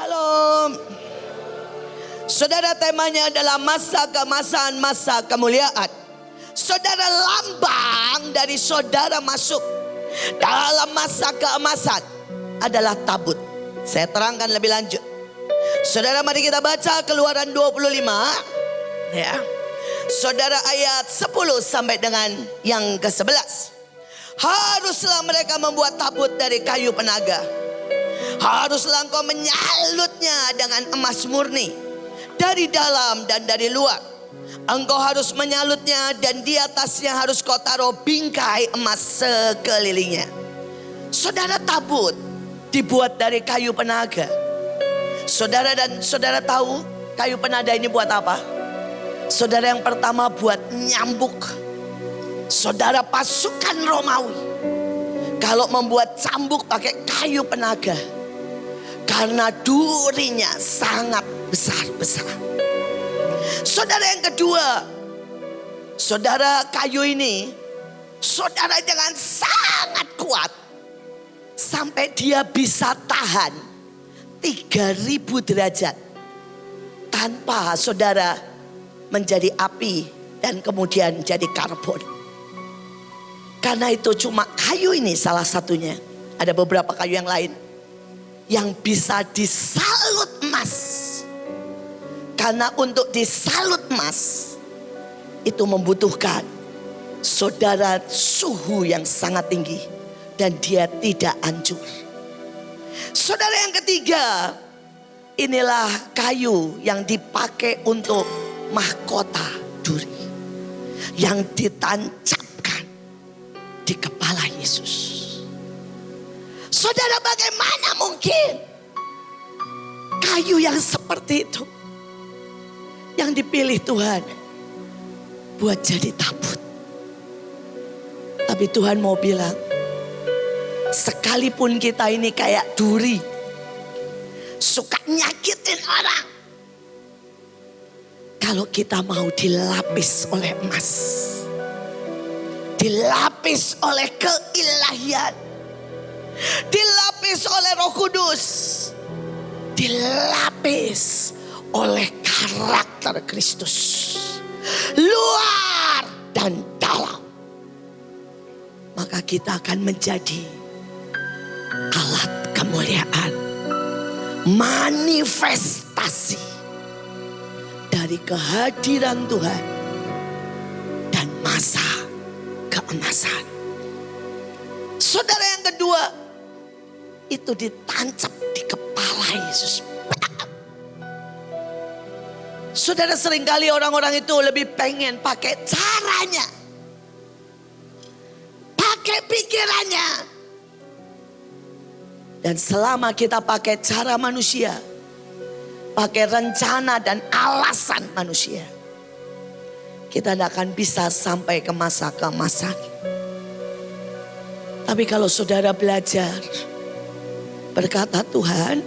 Shalom. Saudara, temanya adalah masa keemasan, masa kemuliaan. Saudara, lambang dari saudara masuk dalam masa keemasan adalah tabut. Saya terangkan lebih lanjut. Saudara, mari kita baca Keluaran 25 ya. Saudara, ayat 10 sampai dengan yang ke-11. Haruslah mereka membuat tabut dari kayu penaga. Haruslah engkau menyalutnya dengan emas murni dari dalam dan dari luar. Engkau harus menyalutnya dan di atasnya harus kau taruh bingkai emas sekelilingnya. Saudara, tabut dibuat dari kayu penaga. Saudara dan saudara tahu kayu penaga ini buat apa? Saudara, yang pertama buat nyambuk. Saudara, pasukan Romawi kalau membuat cambuk pakai kayu penaga, karena durinya sangat besar-besar. Saudara, yang kedua, saudara, kayu ini saudara dengan sangat kuat sampai dia bisa tahan 3000 derajat tanpa saudara menjadi api dan kemudian jadi karbon. Karena itu cuma kayu ini salah satunya. Ada beberapa kayu yang lain yang bisa disalut emas. Karena untuk disalut emas itu membutuhkan saudara suhu yang sangat tinggi dan dia tidak hancur. Saudara, yang ketiga, inilah kayu yang dipakai untuk mahkota duri yang ditancapkan di kepala Yesus. Saudara, bagaimana mungkin kayu yang seperti itu yang dipilih Tuhan buat jadi tabut? Tapi Tuhan mau bilang, sekalipun kita ini kayak duri, suka nyakitin orang, kalau kita mau dilapis oleh emas, dilapis oleh keilahian, dilapis oleh Roh Kudus, dilapis oleh karakter Kristus, luar dan dalam, maka kita akan menjadi alat kemuliaan, manifestasi dari kehadiran Tuhan dan masa keemasan. Saudara, yang kedua, itu ditancap di kepala Yesus. Saudara, seringkali orang-orang itu lebih pengen pakai caranya, pakai pikirannya. Dan selama kita pakai cara manusia, pakai rencana dan alasan manusia, kita tidak akan bisa sampai ke masa keemasan. Tapi kalau saudara belajar, berkata Tuhan,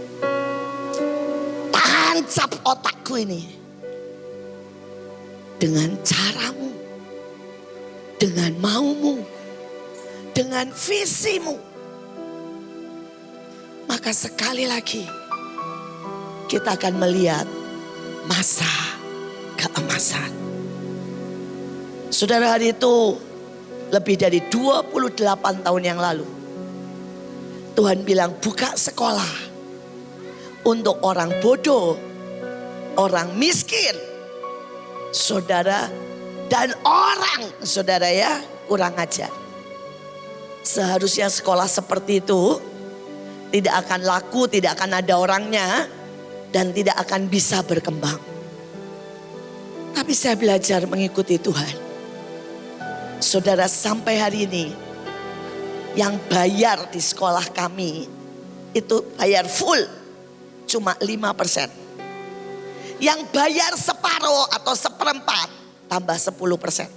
tancap otakku ini dengan caramu, dengan maumu, dengan visimu. Maka sekali lagi kita akan melihat masa keemasan. Saudara, hari itu lebih dari 28 tahun yang lalu, Tuhan bilang buka sekolah untuk orang bodoh, orang miskin, saudara, dan orang saudara ya kurang ajar. Seharusnya sekolah seperti itu tidak akan laku, tidak akan ada orangnya, dan tidak akan bisa berkembang. Tapi saya belajar mengikuti Tuhan. Saudara, sampai hari ini yang bayar di sekolah kami itu bayar full cuma 5%. Yang bayar separuh atau seperempat tambah 10%.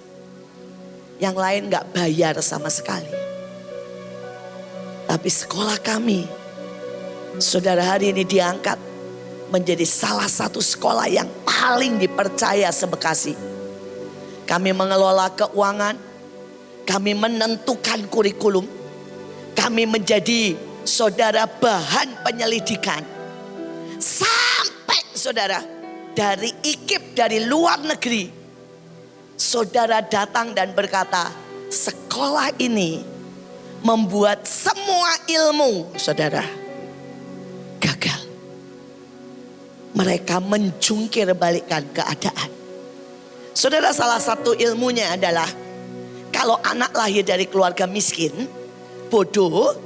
Yang lain gak bayar sama sekali. Tapi sekolah kami, saudara, hari ini diangkat menjadi salah satu sekolah yang paling dipercaya se-Bekasi. Kami mengelola keuangan, kami menentukan kurikulum, kami menjadi saudara bahan penyelidikan. saudara, dari IKIP dari luar negeri, saudara datang dan berkata, sekolah ini membuat semua ilmu saudara gagal. Mereka menjungkir balikkan keadaan. Saudara, salah satu ilmunya adalah kalau anak lahir dari keluarga miskin, bodoh,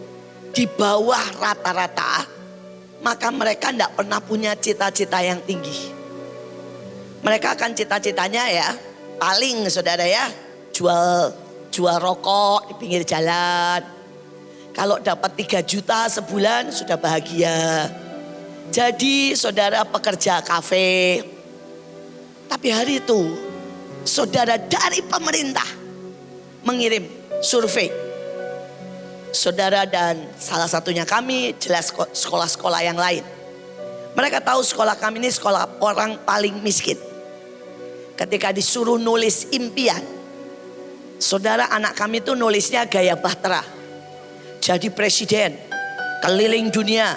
di bawah rata-rata, maka mereka tidak pernah punya cita-cita yang tinggi. Mereka akan cita-citanya ya, paling saudara ya, jual rokok di pinggir jalan. Kalau dapat 3 juta sebulan sudah bahagia. Jadi saudara pekerja kafe. Tapi hari itu saudara dari pemerintah mengirim survei. Saudara dan salah satunya kami, jelas sekolah-sekolah yang lain. Mereka tahu sekolah kami ini sekolah orang paling miskin. Ketika disuruh nulis impian, saudara, anak kami itu nulisnya gaya bahtera. Jadi presiden, keliling dunia,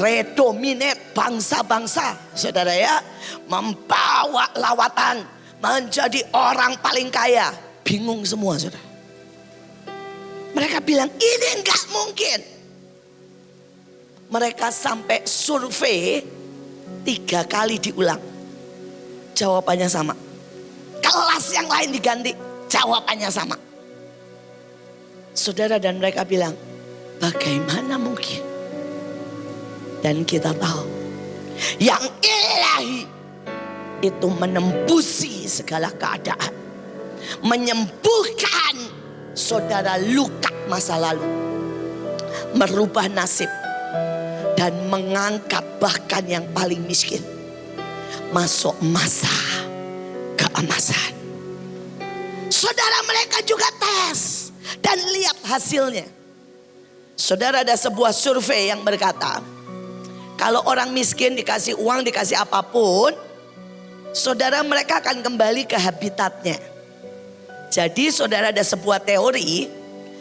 redominate bangsa-bangsa, saudara ya. Membawa lawatan, menjadi orang paling kaya. Bingung semua saudara. Mereka bilang ini enggak mungkin. Mereka sampai survei 3 kali diulang. Jawabannya sama. Kelas yang lain diganti, jawabannya sama. Saudara, dan mereka bilang, bagaimana mungkin? Dan kita tahu, yang ilahi itu menembusi segala keadaan. Menyembuhkan saudara luka masa lalu. Merubah nasib. Dan mengangkat bahkan yang paling miskin. Masuk masa keemasan. Saudara, mereka juga tes. Dan lihat hasilnya. Saudara, ada sebuah survei yang berkata, kalau orang miskin dikasih uang, dikasih apapun, saudara, mereka akan kembali ke habitatnya. Jadi saudara, ada sebuah teori,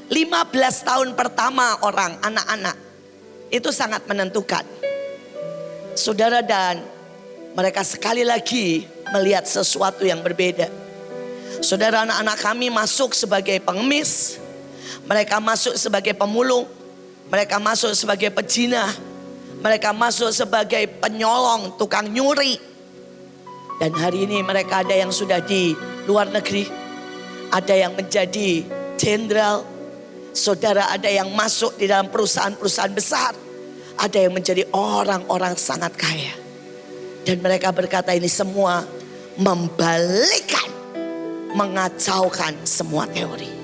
15 tahun pertama orang, anak-anak, itu sangat menentukan. Saudara, dan mereka sekali lagi melihat sesuatu yang berbeda. Saudara, anak-anak kami masuk sebagai pengemis, mereka masuk sebagai pemulung, mereka masuk sebagai pezina, mereka masuk sebagai penyolong, tukang nyuri. Dan hari ini mereka ada yang sudah di luar negeri. Ada yang menjadi jenderal. Saudara, ada yang masuk di dalam perusahaan-perusahaan besar. Ada yang menjadi orang-orang sangat kaya. Dan mereka berkata ini semua membalikkan, mengacaukan semua teori.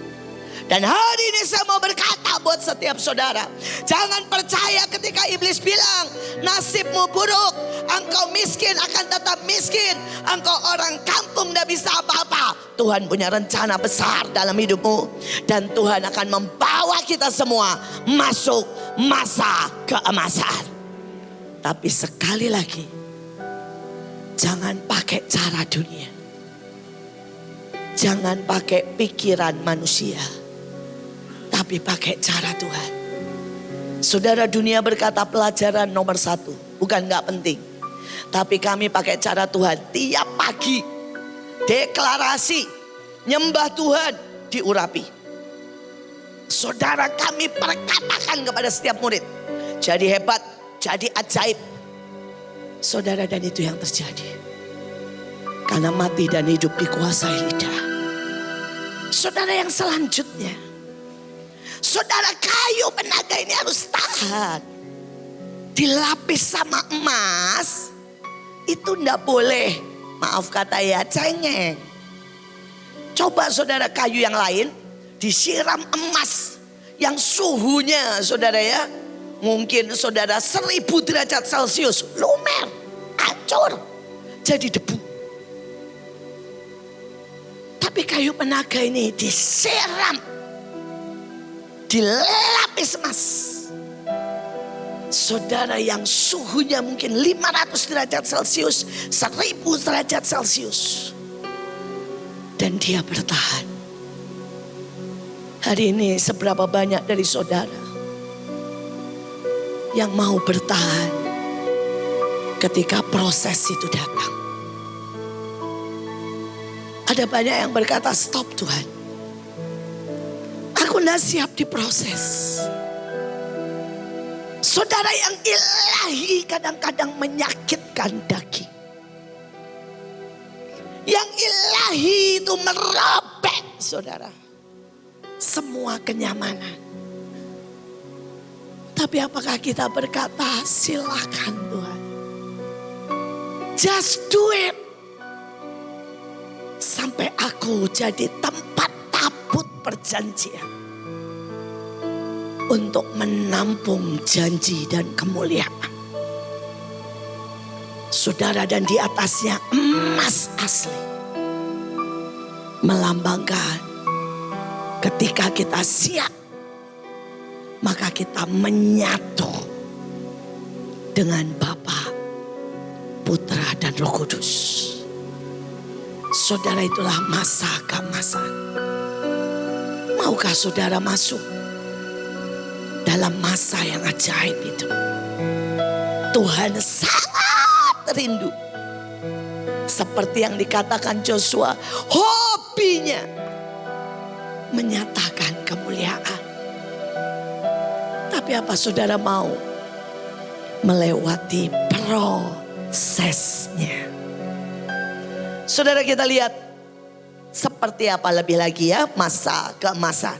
Dan hari ini saya mau berkata buat setiap saudara, jangan percaya ketika iblis bilang nasibmu buruk, engkau miskin akan tetap miskin, engkau orang kampung tidak bisa apa-apa. Tuhan punya rencana besar dalam hidupmu, dan Tuhan akan membawa kita semua masuk masa keemasan. Tapi sekali lagi, jangan pakai cara dunia, jangan pakai pikiran manusia, tapi pakai cara Tuhan. Saudara, dunia berkata pelajaran nomor 1 bukan gak penting, tapi kami pakai cara Tuhan. Tiap pagi deklarasi nyembah Tuhan diurapi. Saudara, kami perkatakan kepada setiap murid, jadi hebat, jadi ajaib. Saudara, dan itu yang terjadi. Karena mati dan hidup dikuasai lidah. Saudara, yang selanjutnya, saudara, kayu penaga ini harus tahan. Dilapis sama emas, itu enggak boleh, maaf kata ya, cengeng. Coba saudara, kayu yang lain disiram emas yang suhunya saudara ya, mungkin saudara 1000 derajat Celcius, lumer, hancur, jadi debu. Tapi kayu penaga ini disiram, dilapis emas. Saudara, yang suhunya mungkin 500 derajat Celcius, 1000 derajat Celcius. Dan dia bertahan. Hari ini seberapa banyak dari saudara yang mau bertahan ketika proses itu datang. Ada banyak yang berkata, stop Tuhan. Aku tidak siap diproses. Saudara, yang ilahi kadang-kadang menyakitkan daging. Yang ilahi itu merobek, saudara, semua kenyamanan. Tapi apakah kita berkata, silakan Tuhan. Just do it. Sampai aku jadi tempat tabut perjanjian. Untuk menampung janji dan kemuliaan. Saudara, dan di atasnya emas asli. Melambangkan ketika kita siap, maka kita menyatu dengan Bapa, Putra dan Roh Kudus. Saudara, itulah masa keemasan. Maukah saudara masuk dalam masa yang ajaib itu? Tuhan sangat rindu. Seperti yang dikatakan Joshua, hobinya menyatakan kemuliaan. Tapi apa saudara mau melewati prosesnya? Saudara, kita lihat seperti apa lebih lagi ya masa keemasan.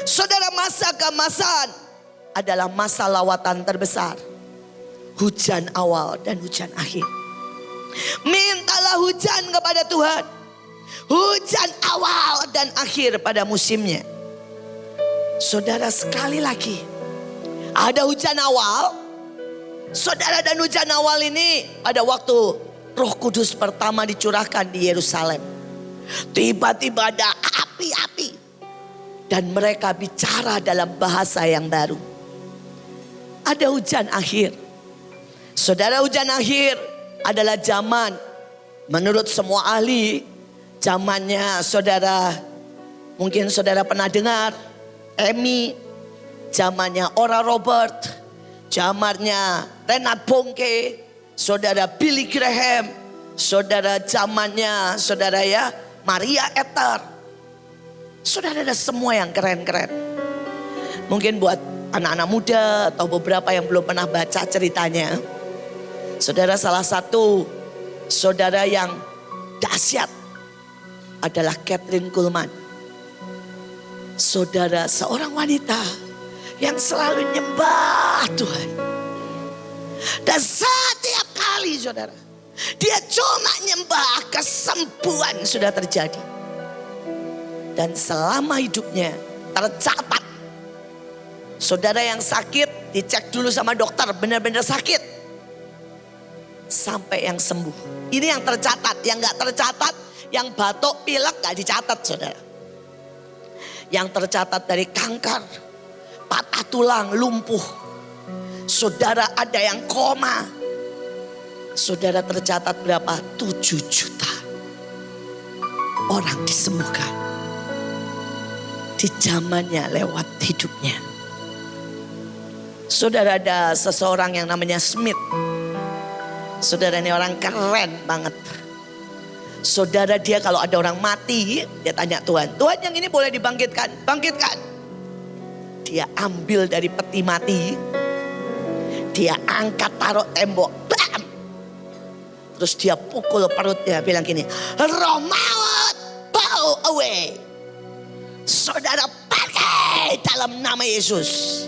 Saudara, masa keemasan adalah masa lawatan terbesar. Hujan awal dan hujan akhir. Mintalah hujan kepada Tuhan. Hujan awal dan akhir pada musimnya. Saudara, sekali lagi, ada hujan awal. Saudara, dan hujan awal ini pada waktu Roh Kudus pertama dicurahkan di Yerusalem. Tiba-tiba ada api-api. Dan mereka bicara dalam bahasa yang baru. Ada hujan akhir. Saudara, hujan akhir adalah zaman, menurut semua ahli, zamannya saudara, mungkin saudara pernah dengar, Emmy, zamannya Ora Robert, zamannya Renat Bongke, saudara Billy Graham, saudara zamannya saudara ya Maria Ether. Saudara, ada semua yang keren-keren. Mungkin buat anak-anak muda atau beberapa yang belum pernah baca ceritanya. Saudara, salah satu saudara yang dahsyat adalah Kathryn Kuhlman. Saudara, seorang wanita yang selalu nyembah Tuhan. Dan setiap kali saudara, dia cuma nyembah, kesembuhan sudah terjadi. Dan selama hidupnya tercatat, saudara yang sakit dicek dulu sama dokter, benar-benar sakit. Sampai yang sembuh. Ini yang tercatat, yang gak tercatat, yang batuk, pilek gak dicatat saudara. Yang tercatat dari kanker, patah tulang, lumpuh. Saudara, ada yang koma. Saudara, tercatat berapa? 7 juta orang disembuhkan. Di zamannya lewat hidupnya. Saudara, ada seseorang yang namanya Smith. Saudara, ini orang keren banget. Saudara, dia kalau ada orang mati, dia tanya Tuhan, Tuhan yang ini boleh dibangkitkan? Bangkitkan. Dia ambil dari peti mati, dia angkat taruh tembok, bam! Terus dia pukul perutnya, bilang gini, roh maut, bow away. Saudara, pergi dalam nama Yesus.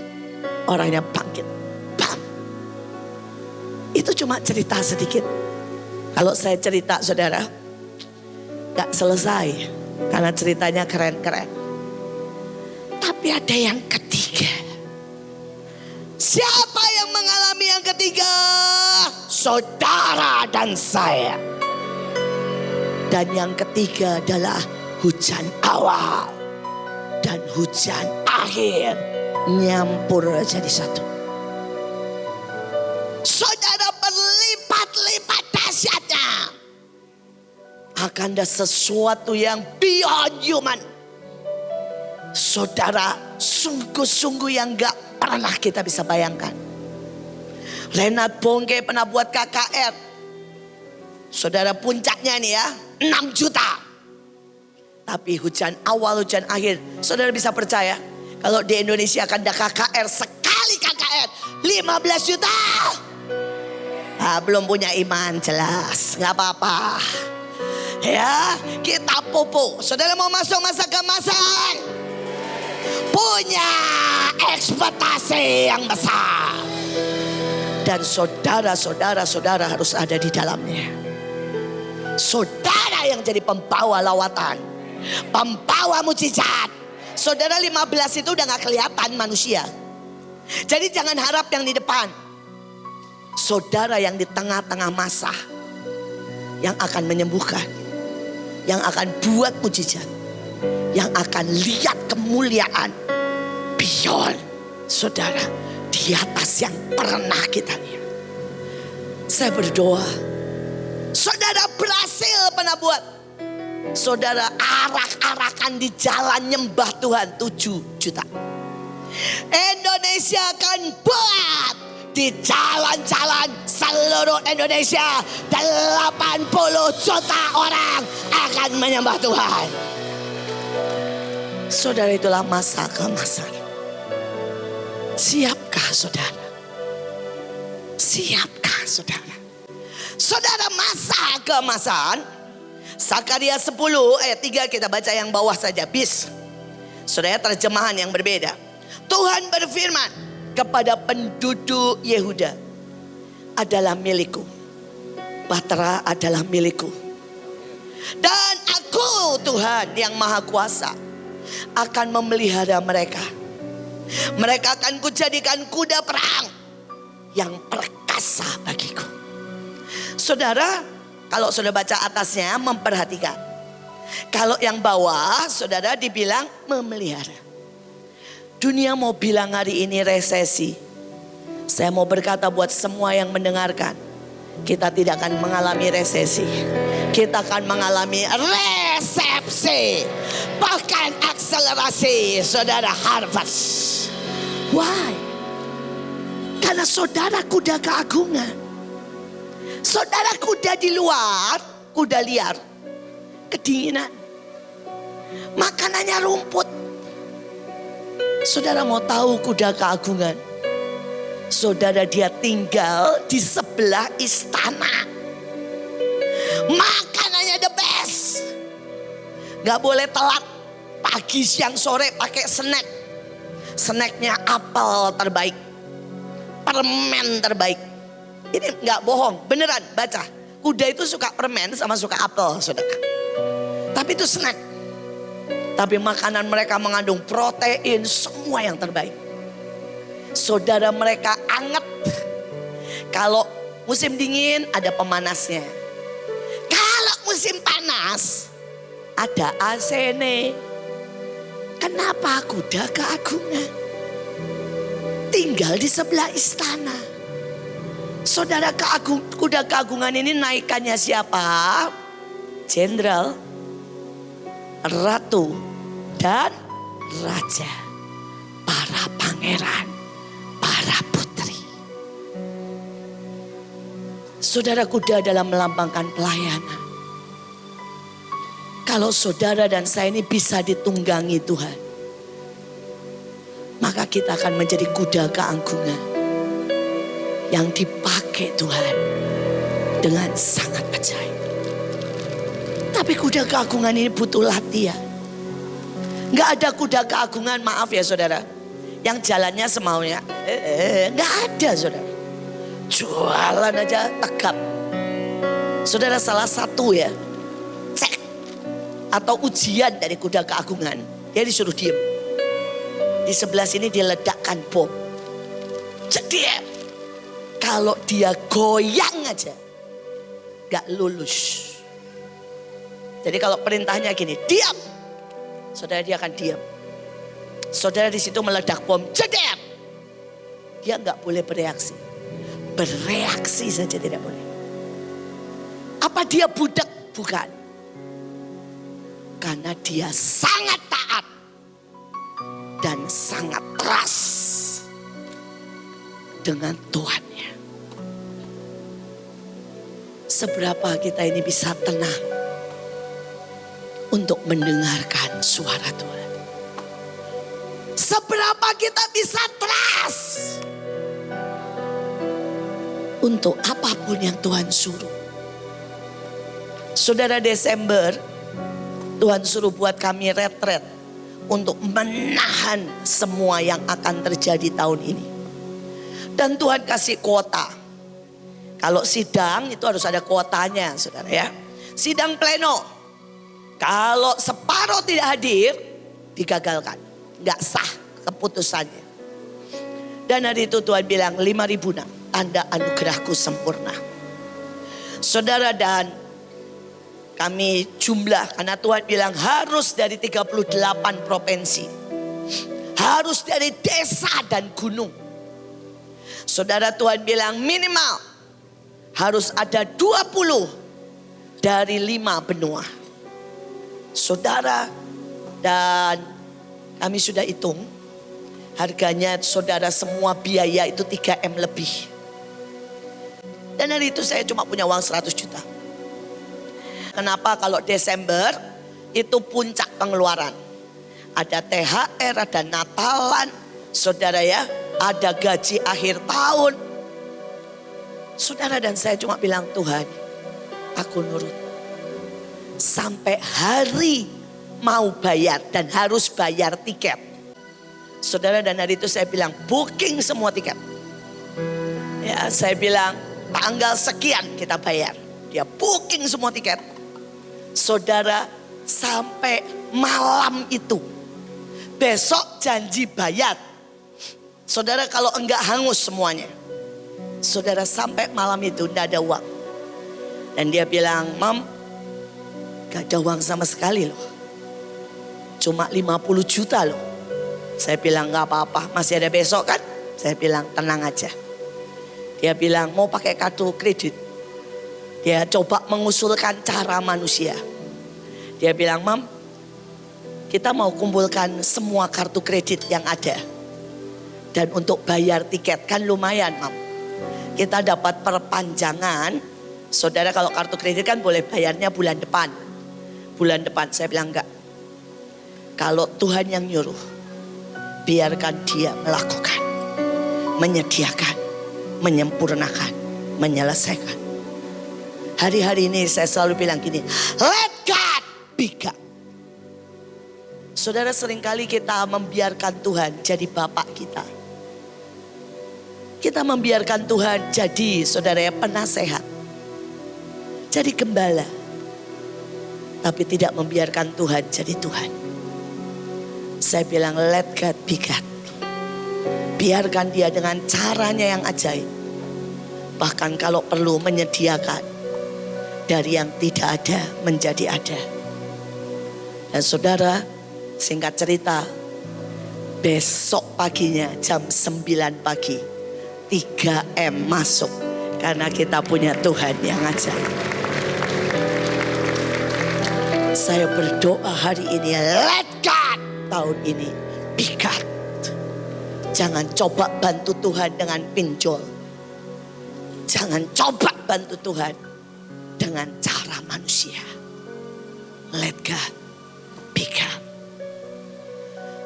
Orangnya bangkit, bam! Itu cuma cerita sedikit. Kalau saya cerita saudara, gak selesai. Karena ceritanya keren-keren. Tapi ada yang ketiga. Siapa yang mengalami yang ketiga? Saudara dan saya. Dan yang ketiga adalah hujan awal dan hujan akhir nyampur jadi satu. Saudara, berlipat-lipat dahsyatnya. Akan ada sesuatu yang beyond human. Saudara, sungguh-sungguh yang gak pernah kita bisa bayangkan. Renat Bongke pernah buat KKR. Saudara, puncaknya nih ya, 6 juta. Tapi hujan awal, hujan akhir. Saudara bisa percaya kalau di Indonesia akan ada KKR, sekali KKR 15 juta. Belum punya iman, jelas, gak apa-apa. Ya, kita pupuk. Saudara mau masuk masa keemasan, punya ekspektasi yang besar. Dan saudara harus ada di dalamnya. Saudara yang jadi pembawa lawatan, pembawa mujizat. Saudara, 15 itu udah gak kelihatan manusia. Jadi jangan harap yang di depan. Saudara yang di tengah-tengah masa, yang akan menyembuhkan, yang akan buat mujizat, yang akan lihat kemuliaan beyond saudara, di atas yang pernah kita lihat. Saya berdoa, saudara berhasil pernah buat. Saudara arak-arakan di jalan nyembah Tuhan 7 juta. Indonesia akan buat di jalan-jalan seluruh Indonesia 80 juta orang akan menyembah Tuhan. Saudara, itulah masa keemasan. Siapkah saudara? Siapkah saudara? Saudara, masa keemasan. Sakaria 10 ayat 3 kita baca yang bawah saja, bis. Saudara, terjemahan yang berbeda. Tuhan berfirman kepada penduduk Yehuda, adalah milikku, Batra adalah milikku. Dan aku Tuhan yang Maha Kuasa akan memelihara mereka. Mereka akan kujadikan kuda perang yang perkasa bagiku. Saudara, kalau saudara baca atasnya memperhatikan. Kalau yang bawah saudara dibilang memelihara. Dunia mau bilang hari ini resesi. Saya mau berkata buat semua yang mendengarkan, kita tidak akan mengalami resesi. Kita akan mengalami resepsi, bahkan akselerasi, saudara, harvest. Why? Karena saudara kuda keagungan. Saudara kuda di luar, kuda liar, kedinginan, makanannya rumput. Saudara mau tahu kuda keagungan? Saudara, dia tinggal di sebelah istana. Makanannya the best. Gak boleh telat. Pagi, siang, sore pakai snack. Snacknya apel terbaik, permen terbaik. Ini gak bohong, beneran, baca. Kuda itu suka permen sama suka apel, saudara. Tapi itu snack. Tapi makanan mereka mengandung protein, semua yang terbaik. Saudara, mereka anget. Kalau musim dingin ada pemanasnya. Kalau musim panas ada AC-nya. Kenapa? Kuda keagungan. Tinggal di sebelah istana. Saudara, kuda keagungan ini naikannya siapa? Jenderal, ratu, dan raja. Para pangeran, para putri. Saudara, kuda dalam melambangkan pelayanan. Kalau saudara dan saya ini bisa ditunggangi Tuhan, maka kita akan menjadi kuda keagungan yang dipakai Tuhan dengan sangat ajaib. Tapi kuda keagungan ini butuh latihan. Gak ada kuda keagungan, maaf ya saudara, yang jalannya semaunya. Gak ada saudara. Jualan aja tegap. Saudara, salah satu ya, cek atau ujian dari kuda keagungan, dia disuruh diem. Di sebelah sini diledakkan bom. Jadi kalau dia goyang aja gak lulus. Jadi kalau perintahnya gini, diam, saudara, dia akan diam. Saudara, di situ meledak bom, jeder, dia nggak boleh bereaksi. Bereaksi saja tidak boleh. Apa dia budak? Bukan. Karena dia sangat taat dan sangat trust dengan Tuhannya. Seberapa kita ini bisa tenang untuk mendengarkan suara Tuhan. Seberapa kita bisa trust untuk apapun yang Tuhan suruh. Saudara, Desember Tuhan suruh buat kami retret untuk menahan semua yang akan terjadi tahun ini. Dan Tuhan kasih kuota. Kalau sidang itu harus ada kuotanya, saudara ya. Sidang pleno, kalau separuh tidak hadir, digagalkan. Gak sah keputusannya. Dan hari itu Tuhan bilang 5.000 nak, tanda anugerahku sempurna. Saudara, dan kami jumlah, karena Tuhan bilang harus dari 38 provinsi. Harus dari desa dan gunung. Saudara, Tuhan bilang minimal harus ada 20 dari 5 benua. Saudara, dan kami sudah hitung harganya, saudara, semua biaya itu 3M lebih. Dan hari itu saya cuma punya uang 100 juta. Kenapa? Kalau Desember itu puncak pengeluaran. Ada THR, ada Natalan, saudara ya, ada gaji akhir tahun. Saudara, dan saya cuma bilang, Tuhan, aku nurut. Sampai hari mau bayar dan harus bayar tiket. Saudara, dan hari itu saya bilang booking semua tiket. Ya, saya bilang tanggal sekian kita bayar. Dia booking semua tiket. Saudara, sampai malam itu. Besok janji bayar. Saudara, kalau enggak hangus semuanya. Saudara, sampai malam itu tidak ada uang. Dan dia bilang, Mam, gak ada uang sama sekali loh. Cuma 50 juta loh. Saya bilang gak apa-apa, masih ada besok kan? Saya bilang tenang aja. Dia bilang mau pakai kartu kredit. Dia coba mengusulkan cara manusia. Dia bilang, Mam, kita mau kumpulkan semua kartu kredit yang ada. Dan untuk bayar tiket kan lumayan, Mam. Kita dapat perpanjangan. Saudara, kalau kartu kredit kan boleh bayarnya bulan depan. Bulan depan, saya bilang enggak. Kalau Tuhan yang nyuruh, biarkan dia melakukan, menyediakan, menyempurnakan, menyelesaikan. Hari-hari ini saya selalu bilang gini, let God be God. Saudara, seringkali kita membiarkan Tuhan jadi bapak kita. Kita membiarkan Tuhan jadi, saudara ya, penasehat. Jadi gembala. Tapi tidak membiarkan Tuhan jadi Tuhan. Saya bilang let God be God. Biarkan dia dengan caranya yang ajaib. Bahkan kalau perlu menyediakan. Dari yang tidak ada menjadi ada. Dan saudara, singkat cerita, besok paginya jam 9 pagi. 3M masuk karena kita punya Tuhan yang ajaib. Saya berdoa hari ini, let God tahun ini be God. Jangan coba bantu Tuhan dengan pinjol. Jangan coba bantu Tuhan dengan cara manusia. Let God be God.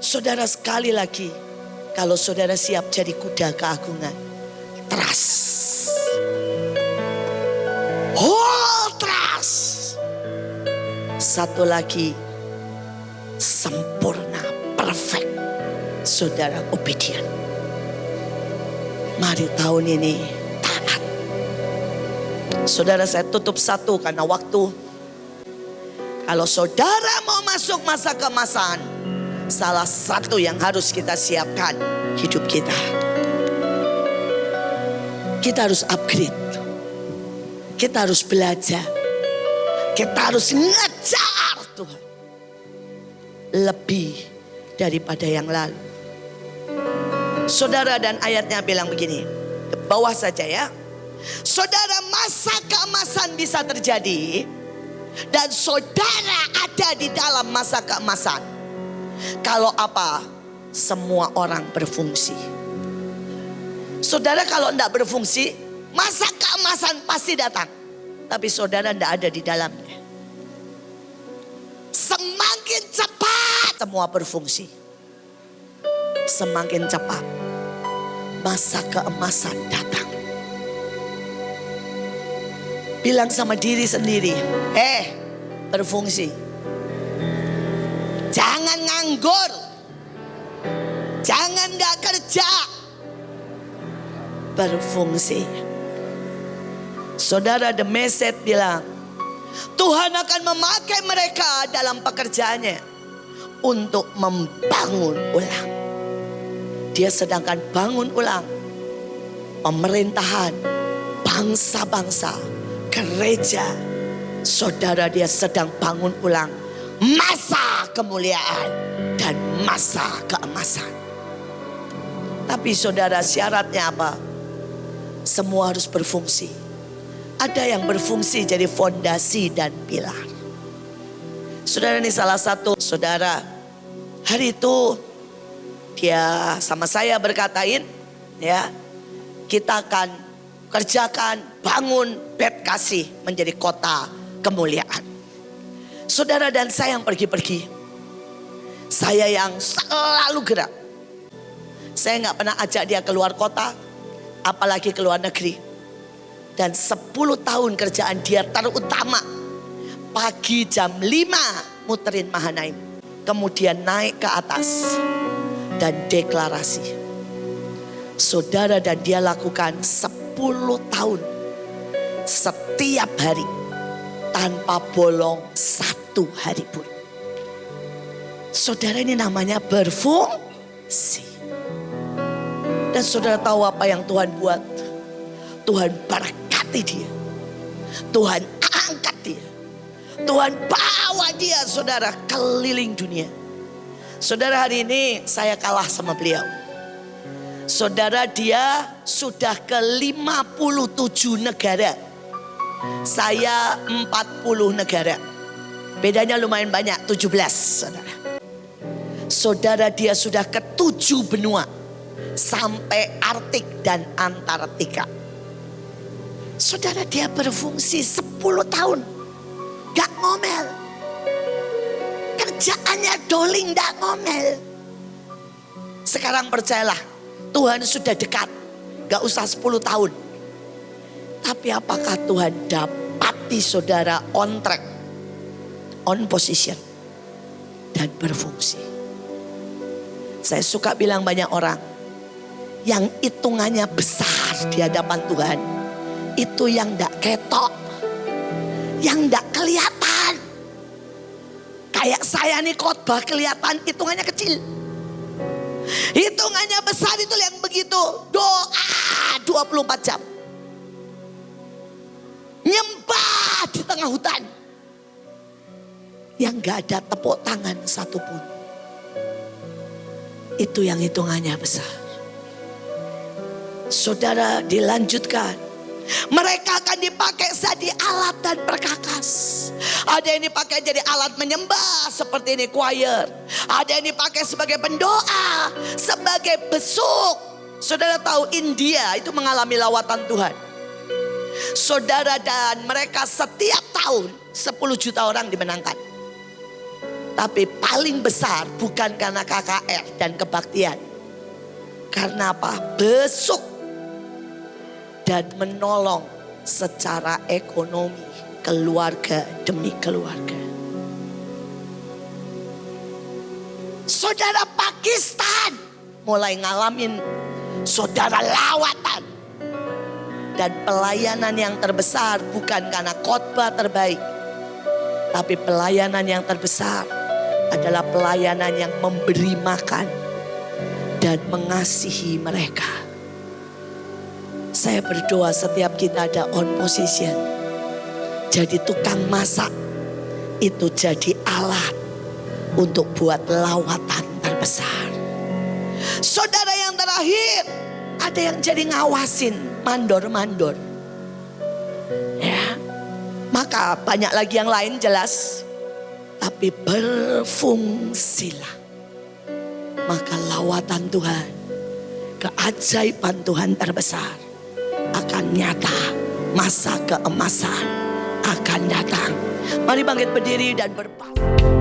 Saudara, sekali lagi, kalau saudara siap jadi kuda keagungan, trust. Whole trust. Satu lagi, sempurna, perfect. Saudara, obedient. Mari tahun ini taat. Saudara, saya tutup satu karena waktu. Kalau saudara mau masuk masa keemasan, salah satu yang harus kita siapkan, hidup kita. Kita harus upgrade. Kita harus belajar. Kita harus ngejar Tuhan. Lebih daripada yang lalu. Saudara, dan ayatnya bilang begini. Ke bawah saja ya. Saudara, masa keemasan bisa terjadi. Dan saudara ada di dalam masa keemasan. Kalau apa? Semua orang berfungsi. Saudara, kalau tidak berfungsi, masa keemasan pasti datang. tapi saudara tidak ada di dalamnya. Semakin cepat semua berfungsi, semakin cepat masa keemasan datang. Bilang sama diri sendiri, berfungsi. Jangan nganggur, jangan gak kerja, berfungsi. Saudara, the message bilang, Tuhan akan memakai mereka dalam pekerjaannya untuk membangun ulang. Dia sedangkan bangun ulang pemerintahan, bangsa-bangsa, gereja. Saudara, dia sedang bangun ulang masa kemuliaan dan masa keemasan. Tapi saudara, syaratnya apa? Semua harus berfungsi. Ada yang berfungsi jadi fondasi dan pilar. Saudara, ini salah satu saudara. Hari itu dia sama saya berkatain, ya, kita akan kerjakan bangun Bet Kasih menjadi kota kemuliaan. Saudara dan saya yang pergi-pergi. Saya yang selalu gerak. Saya gak pernah ajak dia keluar kota, apalagi keluar negeri. Dan 10 tahun kerjaan dia terutama pagi jam 5 muterin Mahanaim. Kemudian naik ke atas dan deklarasi. Saudara, dan dia lakukan 10 tahun setiap hari tanpa bolong 1 hari pun. Saudara, ini namanya berfungsi. Dan saudara tahu apa yang Tuhan buat? Tuhan berkati dia. Tuhan angkat dia. Tuhan bawa dia, saudara, keliling dunia. Saudara, hari ini saya kalah sama beliau. Saudara, dia sudah ke 57 negara. Saya 40 negara. Bedanya lumayan banyak, 17 saudara. Saudara, dia sudah ke 7 benua. Sampai Arktik dan Antartika. Saudara, dia berfungsi 10 tahun. Gak ngomel. Kerjaannya doling, gak ngomel. Sekarang percayalah, Tuhan sudah dekat. Gak usah 10 tahun. Tapi apakah Tuhan dapati saudara on track, on position, dan berfungsi? Saya suka bilang banyak orang, yang hitungannya besar di hadapan Tuhan, itu yang gak ketok, yang gak kelihatan. Kayak saya nih khotbah kelihatan hitungannya kecil. Hitungannya besar itu yang begitu. Doa 24 jam. Nyembah di tengah hutan. Yang gak ada tepuk tangan satupun. Itu yang hitungannya besar. Saudara, dilanjutkan. Mereka akan dipakai jadi alat dan perkakas. Ada yang dipakai jadi alat menyembah seperti ini choir. Ada yang dipakai sebagai pendoa, sebagai besuk. Saudara tahu India itu mengalami lawatan Tuhan. Saudara, dan mereka setiap tahun 10 juta orang dimenangkan. Tapi paling besar bukan karena KKR dan kebaktian. Karena apa? Besuk. Dan menolong secara ekonomi keluarga demi keluarga. Saudara, Pakistan mulai ngalamin saudara lawatan. Dan pelayanan yang terbesar bukan karena khotbah terbaik. Tapi pelayanan yang terbesar adalah pelayanan yang memberi makan dan mengasihi mereka. Saya berdoa setiap kita ada on position. Jadi tukang masak itu jadi alat untuk buat lawatan terbesar. Saudara, yang terakhir, ada yang jadi ngawasin mandor-mandor. Ya, maka banyak lagi yang lain jelas. Tapi berfungsilah. Maka lawatan Tuhan, keajaiban Tuhan terbesar akan nyata. Masa keemasan Mari bangkit berdiri dan berpasrah.